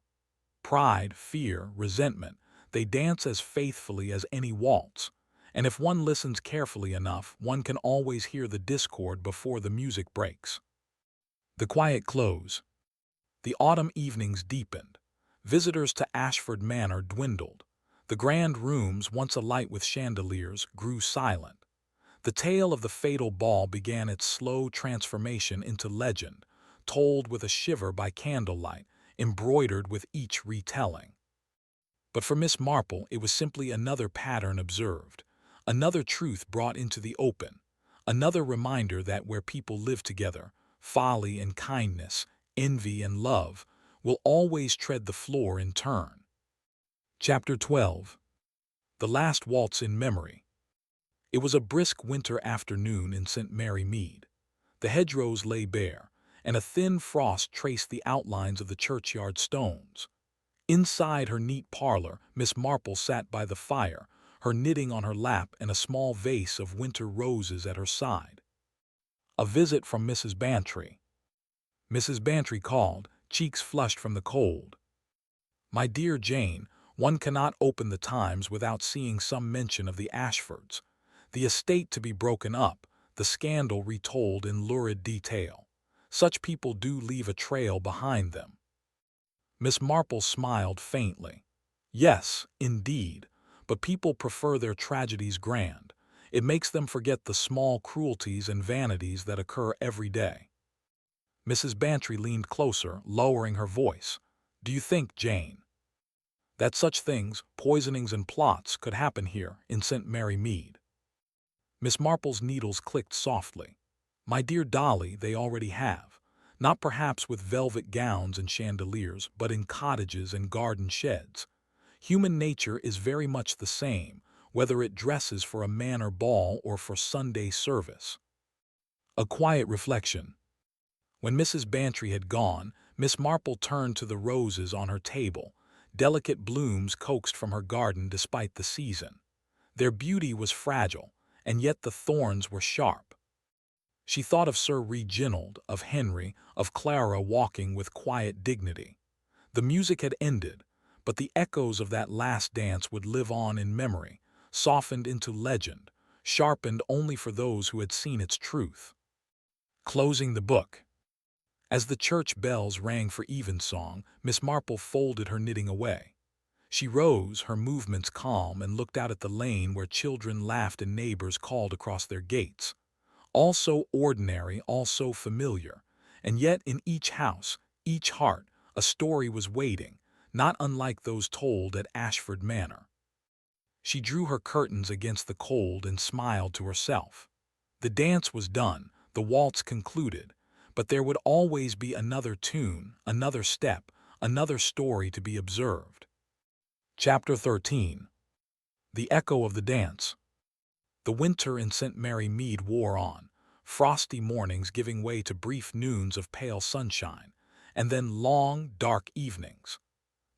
Speaker 3: Pride, fear, resentment, they dance as faithfully as any waltz, and if one listens carefully enough, one can always hear the discord before the music breaks." The quiet close. The autumn evenings deepened. Visitors to Ashford Manor dwindled. The grand rooms, once alight with chandeliers, grew silent. The tale of the fatal ball began its slow transformation into legend, told with a shiver by candlelight, embroidered with each retelling. But for Miss Marple it was simply another pattern observed, another truth brought into the open, another reminder that where people live together, folly and kindness, envy and love, will always tread the floor in turn. Chapter 12. The Last Waltz in Memory. It was a brisk winter afternoon in St. Mary Mead. The hedgerows lay bare, and a thin frost traced the outlines of the churchyard stones. Inside her neat parlor, Miss Marple sat by the fire, her knitting on her lap and a small vase of winter roses at her side. A visit from Mrs. Bantry. Mrs. Bantry called, cheeks flushed from the cold. "My dear Jane, one cannot open the Times without seeing some mention of the Ashfords. The estate to be broken up, the scandal retold in lurid detail. Such people do leave a trail behind them." Miss Marple smiled faintly. "Yes, indeed, but people prefer their tragedies grand. It makes them forget the small cruelties and vanities that occur every day." Mrs. Bantry leaned closer, lowering her voice. "Do you think, Jane, that such things, poisonings and plots, could happen here in St. Mary Mead?" Miss Marple's needles clicked softly. "My dear Dolly, they already have. Not perhaps with velvet gowns and chandeliers, but in cottages and garden sheds. Human nature is very much the same, whether it dresses for a manor ball or for Sunday service." A quiet reflection. When Mrs. Bantry had gone, Miss Marple turned to the roses on her table, delicate blooms coaxed from her garden despite the season. Their beauty was fragile, and yet the thorns were sharp. She thought of Sir Reginald, of Henry, of Clara walking with quiet dignity. The music had ended, but the echoes of that last dance would live on in memory, softened into legend, sharpened only for those who had seen its truth. Closing the book. As the church bells rang for evensong, Miss Marple folded her knitting away. She rose, her movements calm, and looked out at the lane where children laughed and neighbors called across their gates. All so ordinary, all so familiar, and yet in each house, each heart, a story was waiting, not unlike those told at Ashford Manor. She drew her curtains against the cold and smiled to herself. The dance was done, the waltz concluded, but there would always be another tune, another step, another story to be observed. Chapter 13. The Echo of the Dance. The winter in St. Mary Mead wore on, frosty mornings giving way to brief noons of pale sunshine, and then long, dark evenings.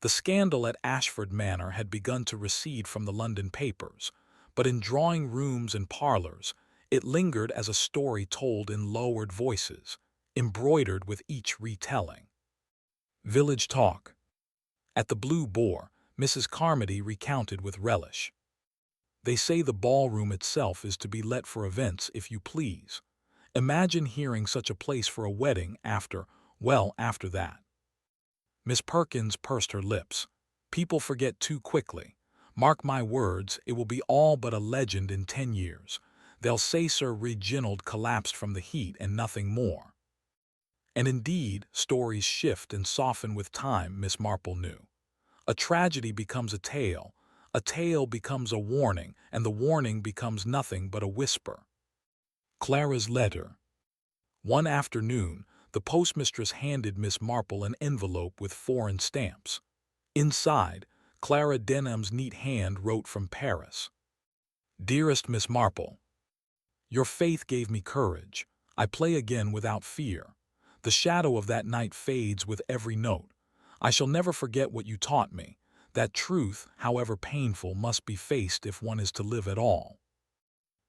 Speaker 3: The scandal at Ashford Manor had begun to recede from the London papers, but in drawing rooms and parlors, it lingered as a story told in lowered voices, embroidered with each retelling. Village talk. At the Blue Boar, Mrs. Carmody recounted with relish. "They say the ballroom itself is to be let for events, if you please. Imagine hearing such a place for a wedding after that." Miss Perkins pursed her lips. "People forget too quickly. Mark my words, it will be all but a legend in 10 years. They'll say Sir Reginald collapsed from the heat and nothing more." And indeed, stories shift and soften with time, Miss Marple knew. A tragedy becomes a tale becomes a warning, and the warning becomes nothing but a whisper. Clara's letter. One afternoon, the postmistress handed Miss Marple an envelope with foreign stamps. Inside, Clara Denham's neat hand wrote from Paris. "Dearest Miss Marple, your faith gave me courage. I play again without fear. The shadow of that night fades with every note. I shall never forget what you taught me, that truth, however painful, must be faced if one is to live at all."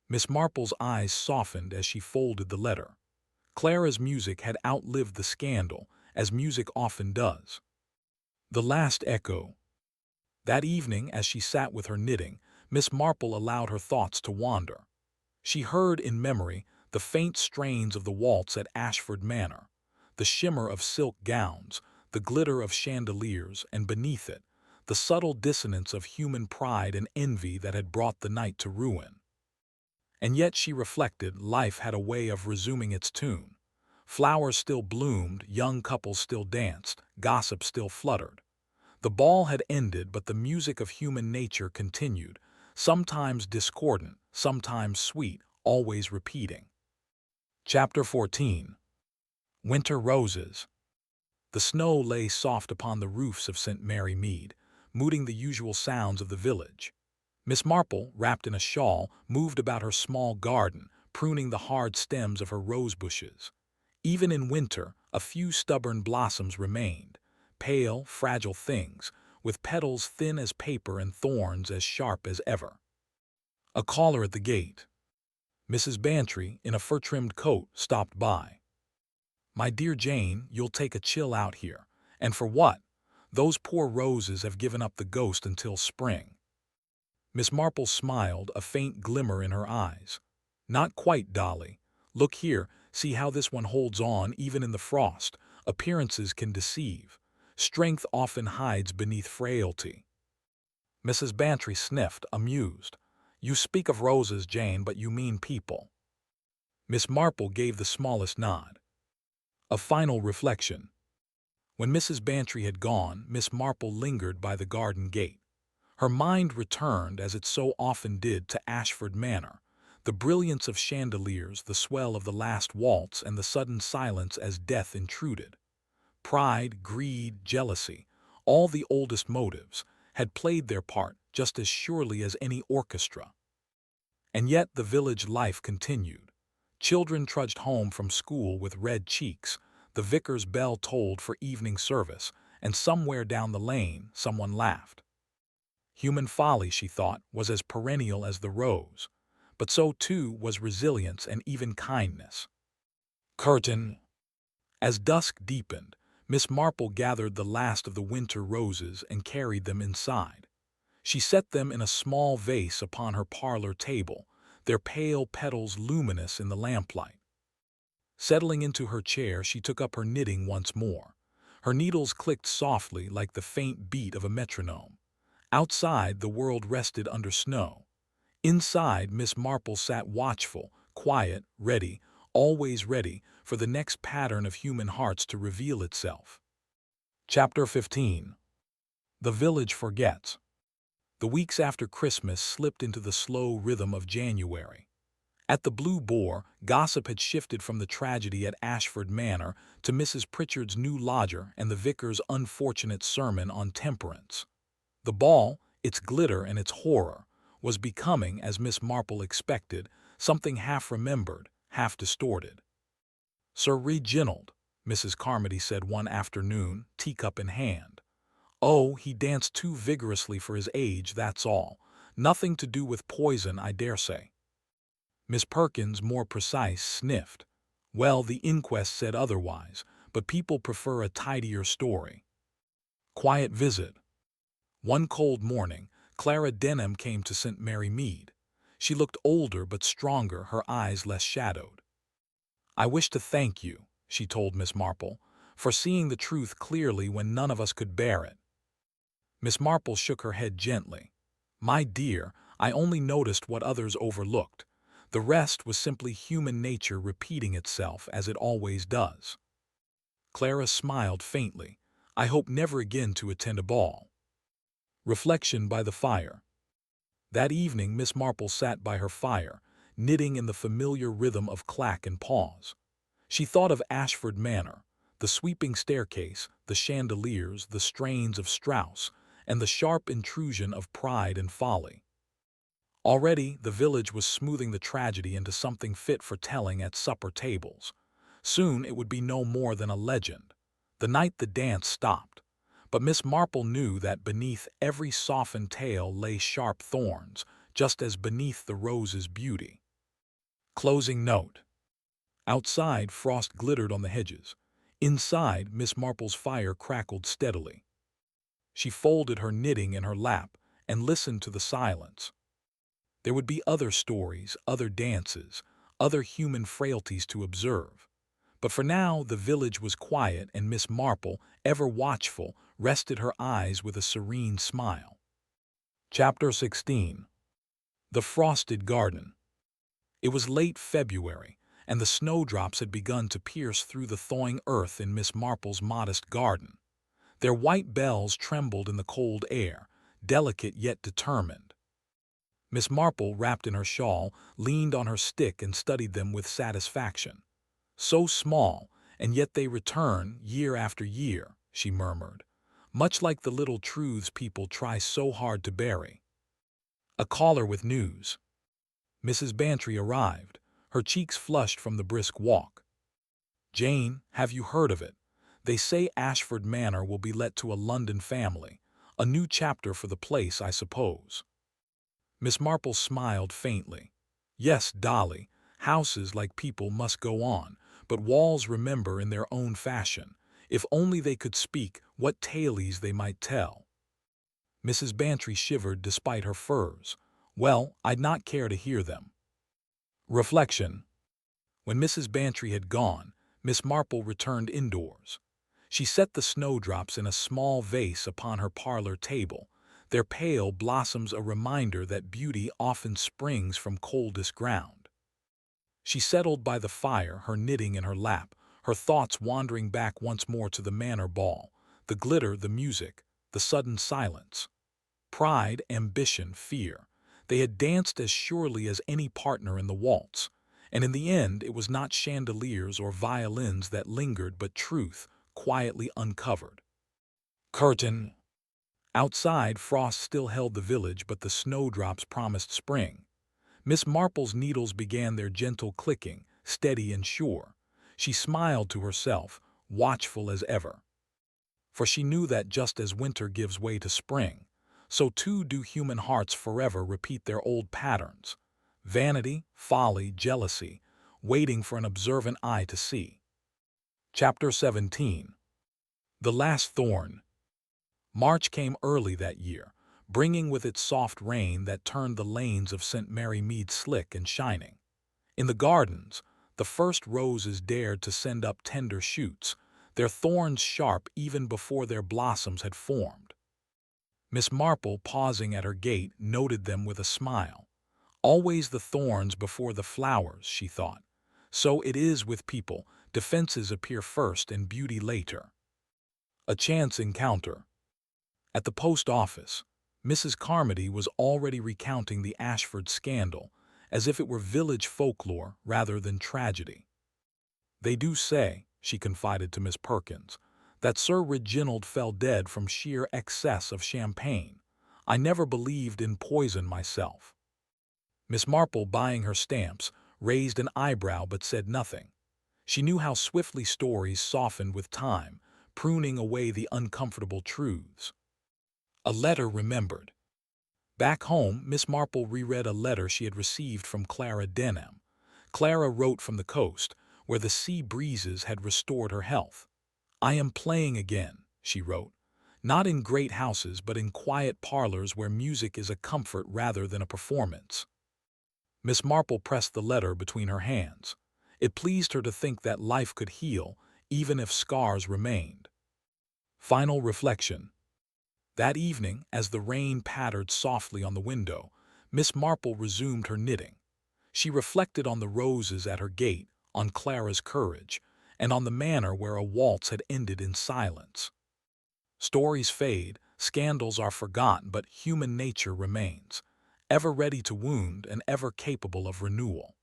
Speaker 3: Miss Marple's eyes softened as she folded the letter. Clara's music had outlived the scandal, as music often does. The last echo. That evening, as she sat with her knitting, Miss Marple allowed her thoughts to wander. She heard in memory the faint strains of the waltz at Ashford Manor, the shimmer of silk gowns, the glitter of chandeliers, and beneath it, the subtle dissonance of human pride and envy that had brought the night to ruin. And yet, she reflected, life had a way of resuming its tune. Flowers still bloomed, young couples still danced, gossip still fluttered. The ball had ended, but the music of human nature continued, sometimes discordant, sometimes sweet, always repeating. Chapter 14. Winter Roses. The snow lay soft upon the roofs of St. Mary Mead, muting the usual sounds of the village. Miss Marple, wrapped in a shawl, moved about her small garden, pruning the hard stems of her rose bushes. Even in winter, a few stubborn blossoms remained, pale, fragile things, with petals thin as paper and thorns as sharp as ever. A caller at the gate. Mrs. Bantry, in a fur-trimmed coat, stopped by. "My dear Jane, you'll take a chill out here. And for what? Those poor roses have given up the ghost until spring." Miss Marple smiled, a faint glimmer in her eyes. "Not quite, Dolly. Look here, see how this one holds on even in the frost. Appearances can deceive. Strength often hides beneath frailty." Mrs. Bantry sniffed, amused. "You speak of roses, Jane, but you mean people." Miss Marple gave the smallest nod. A final reflection. When Mrs. Bantry had gone, Miss Marple lingered by the garden gate. Her mind returned, as it so often did, to Ashford Manor, the brilliance of chandeliers, the swell of the last waltz, and the sudden silence as death intruded. Pride, greed, jealousy, all the oldest motives, had played their part just as surely as any orchestra. And yet the village life continued. Children trudged home from school with red cheeks, the vicar's bell tolled for evening service, and somewhere down the lane someone laughed. Human folly, she thought, was as perennial as the rose, but so too was resilience and even kindness. Curtain. As dusk deepened, Miss Marple gathered the last of the winter roses and carried them inside. She set them in a small vase upon her parlor table, their pale petals luminous in the lamplight. Settling into her chair, she took up her knitting once more. Her needles clicked softly like the faint beat of a metronome. Outside, the world rested under snow. Inside, Miss Marple sat watchful, quiet, ready, always ready for the next pattern of human hearts to reveal itself. Chapter 15. The village forgets. The weeks after Christmas slipped into the slow rhythm of January. At the Blue Boar, gossip had shifted from the tragedy at Ashford Manor to Mrs. Pritchard's new lodger and the vicar's unfortunate sermon on temperance. The ball, its glitter and its horror, was becoming, as Miss Marple expected, something half-remembered, half-distorted. "Sir Reginald," Mrs. Carmody said one afternoon, teacup in hand. "Oh, he danced too vigorously for his age, that's all. Nothing to do with poison, I dare say." Miss Perkins, more precise, sniffed. "Well, the inquest said otherwise, but people prefer a tidier story." Quiet visit. One cold morning, Clara Denham came to St. Mary Mead. She looked older but stronger, her eyes less shadowed. "I wish to thank you," she told Miss Marple, "for seeing the truth clearly when none of us could bear it." Miss Marple shook her head gently. "My dear, I only noticed what others overlooked. The rest was simply human nature repeating itself as it always does." Clara smiled faintly. "I hope never again to attend a ball." Reflection by the fire. That evening Miss Marple sat by her fire, knitting in the familiar rhythm of clack and pause. She thought of Ashford Manor, the sweeping staircase, the chandeliers, the strains of Strauss, and the sharp intrusion of pride and folly. Already the village was smoothing the tragedy into something fit for telling at supper tables. Soon it would be no more than a legend. The night the dance stopped. But Miss Marple knew that beneath every softened tale lay sharp thorns, just as beneath the rose's beauty. Closing note. Outside, frost glittered on the hedges. Inside, Miss Marple's fire crackled steadily. She folded her knitting in her lap and listened to the silence. There would be other stories, other dances, other human frailties to observe. But for now the village was quiet, and Miss Marple, ever watchful, rested her eyes with a serene smile. Chapter 16. The Frosted Garden. It was late February, and the snowdrops had begun to pierce through the thawing earth in Miss Marple's modest garden. Their white bells trembled in the cold air, delicate yet determined. Miss Marple, wrapped in her shawl, leaned on her stick and studied them with satisfaction. "So small, and yet they return year after year," she murmured, "much like the little truths people try so hard to bury." A caller with news. Mrs. Bantry arrived, her cheeks flushed from the brisk walk. "Jane, have you heard of it? They say Ashford Manor will be let to a London family. A new chapter for the place, I suppose." Miss Marple smiled faintly. "Yes, Dolly, houses like people must go on, but walls remember in their own fashion. If only they could speak, what tales they might tell." Mrs. Bantry shivered despite her furs. "Well, I'd not care to hear them." Reflection. When Mrs. Bantry had gone, Miss Marple returned indoors. She set the snowdrops in a small vase upon her parlor table, their pale blossoms a reminder that beauty often springs from coldest ground. She settled by the fire, her knitting in her lap, her thoughts wandering back once more to the manor ball, the glitter, the music, the sudden silence. Pride, ambition, fear. They had danced as surely as any partner in the waltz, and in the end it was not chandeliers or violins that lingered but truth, quietly uncovered. Curtain. Outside, frost still held the village, but the snowdrops promised spring. Miss Marple's needles began their gentle clicking, steady and sure. She smiled to herself, watchful as ever. For she knew that just as winter gives way to spring, so too do human hearts forever repeat their old patterns. Vanity, folly, jealousy, waiting for an observant eye to see. Chapter 17. The Last Thorn. March came early that year, bringing with it soft rain that turned the lanes of St. Mary Mead slick and shining. In the gardens, the first roses dared to send up tender shoots, their thorns sharp even before their blossoms had formed. Miss Marple, pausing at her gate, noted them with a smile. Always the thorns before the flowers, she thought. So it is with people, defenses appear first and beauty later. A chance encounter. At the post office, Mrs. Carmody was already recounting the Ashford scandal, as if it were village folklore rather than tragedy. "They do say," she confided to Miss Perkins, "that Sir Reginald fell dead from sheer excess of champagne. I never believed in poison myself." Miss Marple, buying her stamps, raised an eyebrow but said nothing. She knew how swiftly stories softened with time, pruning away the uncomfortable truths. A letter remembered. Back home, Miss Marple reread a letter she had received from Clara Denham. Clara wrote from the coast, where the sea breezes had restored her health. "I am playing again," she wrote, "not in great houses but in quiet parlors where music is a comfort rather than a performance." Miss Marple pressed the letter between her hands. It pleased her to think that life could heal, even if scars remained. Final reflection. That evening, as the rain pattered softly on the window, Miss Marple resumed her knitting. She reflected on the roses at her gate, on Clara's courage, and on the manor where a waltz had ended in silence. Stories fade, scandals are forgotten, but human nature remains, ever ready to wound and ever capable of renewal.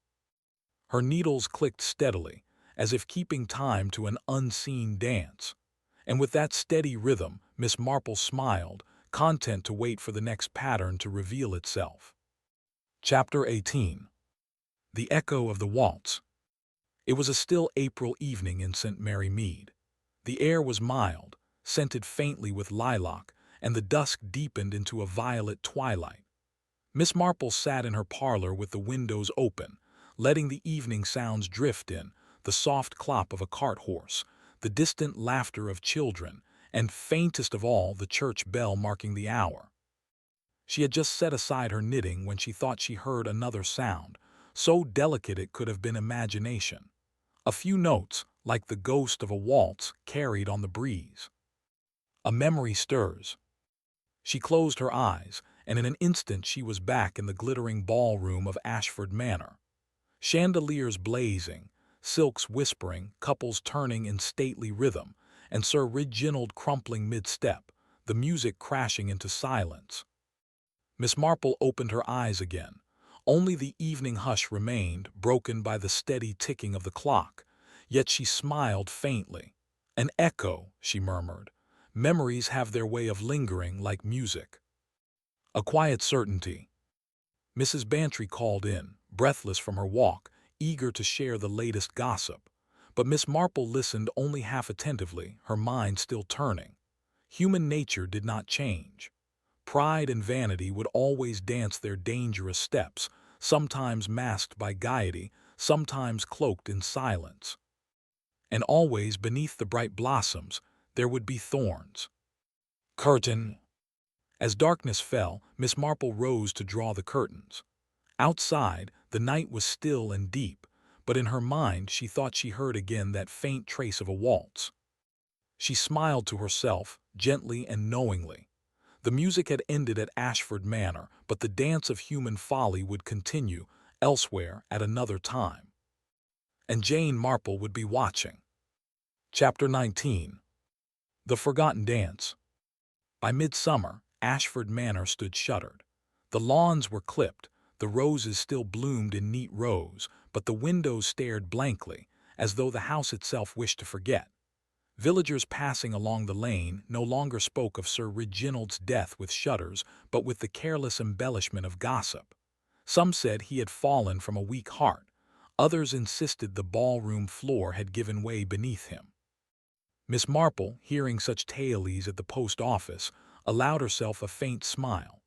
Speaker 3: Her needles clicked steadily, as if keeping time to an unseen dance. And with that steady rhythm, Miss Marple smiled, content to wait for the next pattern to reveal itself. Chapter 18. The Echo of the Waltz. It was a still April evening in St. Mary Mead. The air was mild, scented faintly with lilac, and the dusk deepened into a violet twilight. Miss Marple sat in her parlor with the windows open, letting the evening sounds drift in, the soft clop of a cart horse, the distant laughter of children, and faintest of all, the church bell marking the hour. She had just set aside her knitting when she thought she heard another sound, so delicate it could have been imagination. A few notes, like the ghost of a waltz, carried on the breeze. A memory stirs. She closed her eyes, and in an instant she was back in the glittering ballroom of Ashford Manor. Chandeliers blazing, silks whispering, couples turning in stately rhythm, and Sir Reginald crumpling mid-step, the music crashing into silence. Miss Marple opened her eyes again. Only the evening hush remained, broken by the steady ticking of the clock, yet she smiled faintly. "An echo," she murmured. "Memories have their way of lingering like music." A quiet certainty. Mrs. Bantry called in, breathless from her walk, eager to share the latest gossip. But Miss Marple listened only half attentively, her mind still turning. Human nature did not change. Pride and vanity would always dance their dangerous steps, sometimes masked by gaiety, sometimes cloaked in silence. And always beneath the bright blossoms there would be thorns. Curtain. As darkness fell, Miss Marple rose to draw the curtains. Outside, the night was still and deep, but in her mind she thought she heard again that faint trace of a waltz. She smiled to herself, gently and knowingly. The music had ended at Ashford Manor, but the dance of human folly would continue elsewhere at another time. And Jane Marple would be watching. Chapter 19. The Forgotten Dance. By midsummer, Ashford Manor stood shuttered. The lawns were clipped, the roses still bloomed in neat rows, but the windows stared blankly, as though the house itself wished to forget. Villagers passing along the lane no longer spoke of Sir Reginald's death with shudders, but with the careless embellishment of gossip. Some said he had fallen from a weak heart. Others insisted the ballroom floor had given way beneath him. Miss Marple, hearing such tales at the post office, allowed herself a faint smile.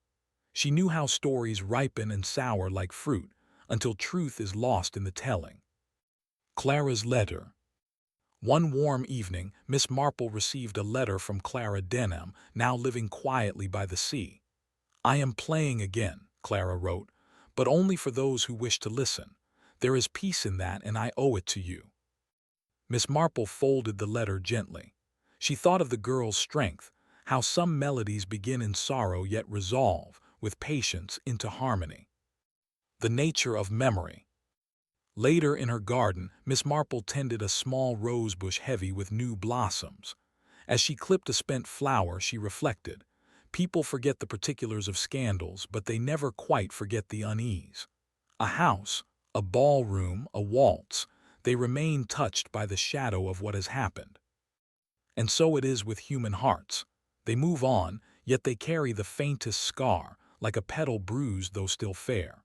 Speaker 3: She knew how stories ripen and sour like fruit, until truth is lost in the telling. Clara's letter. One warm evening, Miss Marple received a letter from Clara Denham, now living quietly by the sea. "I am playing again," Clara wrote, "but only for those who wish to listen. There is peace in that, and I owe it to you." Miss Marple folded the letter gently. She thought of the girl's strength, how some melodies begin in sorrow yet resolve, with patience, into harmony. The nature of memory. Later in her garden, Miss Marple tended a small rose bush heavy with new blossoms. As she clipped a spent flower, she reflected, people forget the particulars of scandals, but they never quite forget the unease. A house, a ballroom, a waltz, they remain touched by the shadow of what has happened. And so it is with human hearts. They move on, yet they carry the faintest scar, like a petal bruised though still fair.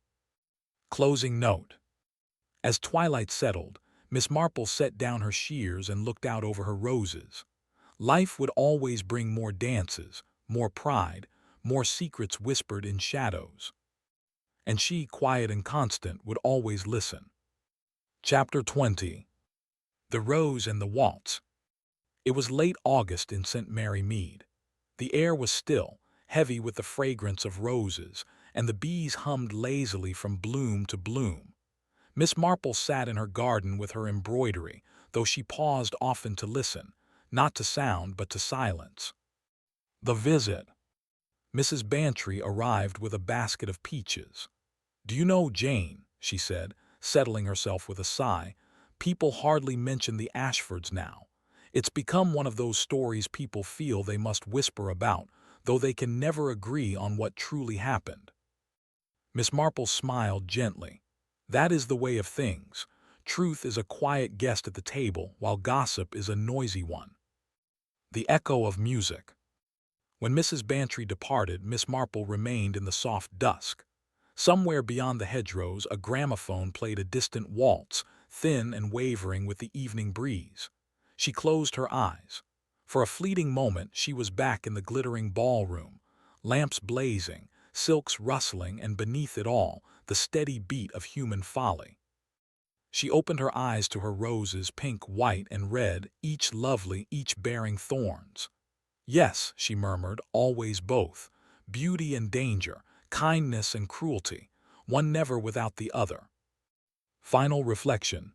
Speaker 3: Closing note. As twilight settled, Miss Marple set down her shears and looked out over her roses. Life would always bring more dances, more pride, more secrets whispered in shadows. And she, quiet and constant, would always listen. Chapter 20. The Rose and the Waltz. It was late August in St. Mary Mead. The air was still, heavy with the fragrance of roses, and the bees hummed lazily from bloom to bloom. Miss Marple sat in her garden with her embroidery, though she paused often to listen, not to sound but to silence. The visit. Mrs. Bantry arrived with a basket of peaches. "Do you know, Jane," she said, settling herself with a sigh, "people hardly mention the Ashfords now. It's become one of those stories people feel they must whisper about, though they can never agree on what truly happened." Miss Marple smiled gently. That is the way of things. Truth is a quiet guest at the table, while gossip is a noisy one. The echo of music. When Mrs. Bantry departed, Miss Marple remained in the soft dusk. Somewhere beyond the hedgerows, a gramophone played a distant waltz, thin and wavering with the evening breeze. She closed her eyes. For a fleeting moment, she was back in the glittering ballroom, lamps blazing, silks rustling, and beneath it all, the steady beat of human folly. She opened her eyes to her roses, pink, white, and red, each lovely, each bearing thorns. "Yes," she murmured, "always both. Beauty and danger, kindness and cruelty, one never without the other." Final reflection.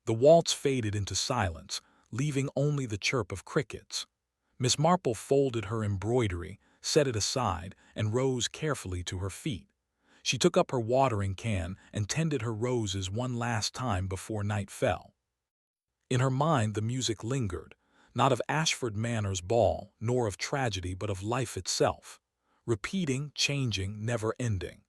Speaker 3: The waltz faded into silence, leaving only the chirp of crickets. Miss Marple folded her embroidery, set it aside, and rose carefully to her feet. She took up her watering can and tended her roses one last time before night fell. In her mind the music lingered, not of Ashford Manor's ball, nor of tragedy, but of life itself, repeating, changing, never ending.